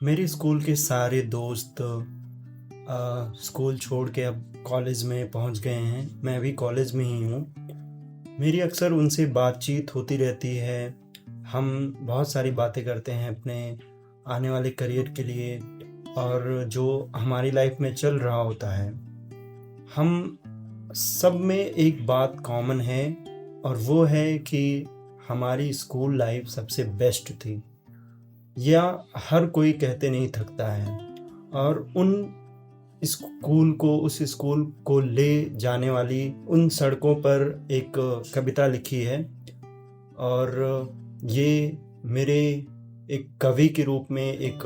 मेरे स्कूल के सारे दोस्त स्कूल छोड़ के अब कॉलेज में पहुंच गए हैं। मैं भी कॉलेज में ही हूँ। मेरी अक्सर उनसे बातचीत होती रहती है। हम बहुत सारी बातें करते हैं अपने आने वाले करियर के लिए और जो हमारी लाइफ में चल रहा होता है। हम सब में एक बात कॉमन है और वो है कि हमारी स्कूल लाइफ सबसे बेस्ट थी। या हर कोई कहते नहीं थकता है। और उस स्कूल को ले जाने वाली उन सड़कों पर एक कविता लिखी है। और ये मेरे एक कवि के रूप में एक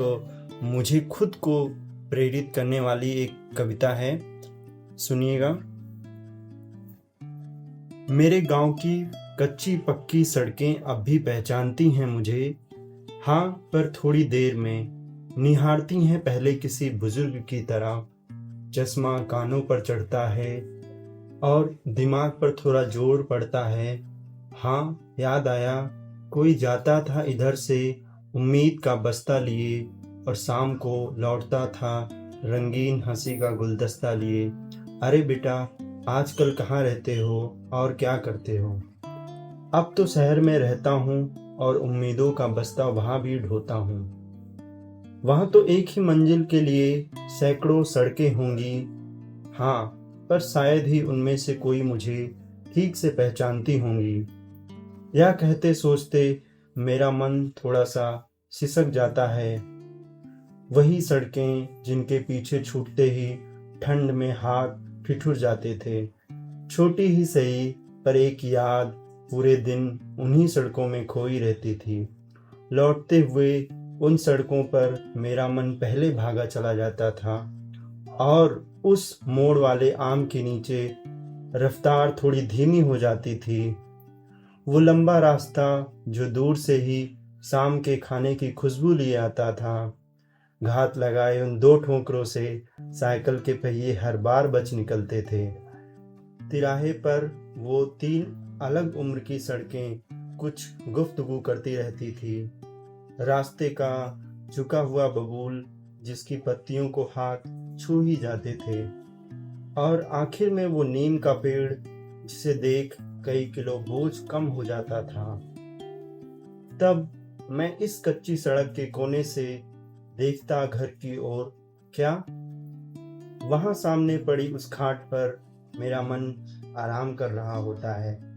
मुझे खुद को प्रेरित करने वाली एक कविता है। सुनिएगा। मेरे गांव की कच्ची पक्की सड़कें अब भी पहचानती हैं मुझे। हाँ, पर थोड़ी देर में निहारती हैं पहले किसी बुजुर्ग की तरह। चश्मा कानों पर चढ़ता है और दिमाग पर थोड़ा जोर पड़ता है। हाँ, याद आया, कोई जाता था इधर से उम्मीद का बस्ता लिए और शाम को लौटता था रंगीन हंसी का गुलदस्ता लिए। अरे बेटा, आजकल कहाँ रहते हो और क्या करते हो? अब तो शहर में रहता हूँ और उम्मीदों का बस्ता वहाँ भी ढोता हूँ। वहाँ तो एक ही मंजिल के लिए सैकड़ों सड़कें होंगी। हाँ, पर शायद ही उनमें से कोई मुझे ठीक से पहचानती होंगी। यह कहते सोचते मेरा मन थोड़ा सा सिसक जाता है। वही सड़कें जिनके पीछे छूटते ही ठंड में हाथ ठिठुर जाते थे। छोटी ही सही, पर एक याद पूरे दिन उन्हीं सड़कों में खोई रहती थी। लौटते हुए उन सड़कों पर मेरा मन पहले भागा चला जाता था और उस मोड़ वाले आम के नीचे रफ्तार थोड़ी धीमी हो जाती थी। वो लंबा रास्ता जो दूर से ही शाम के खाने की खुशबू लिए आता था। घात लगाए उन दो ठोकरों से साइकिल के पहिए हर बार बच निकलते थे। तिराहे पर वो तीन अलग उम्र की सड़कें कुछ गुफ्तगू करती रहती थी। रास्ते का झुका हुआ बबूल जिसकी पत्तियों को हाथ छू ही जाते थे। और आखिर में वो नीम का पेड़ जिसे देख कई किलो बोझ कम हो जाता था। तब मैं इस कच्ची सड़क के कोने से देखता घर की ओर। क्या वहां सामने पड़ी उस खाट पर मेरा मन आराम कर रहा होता है।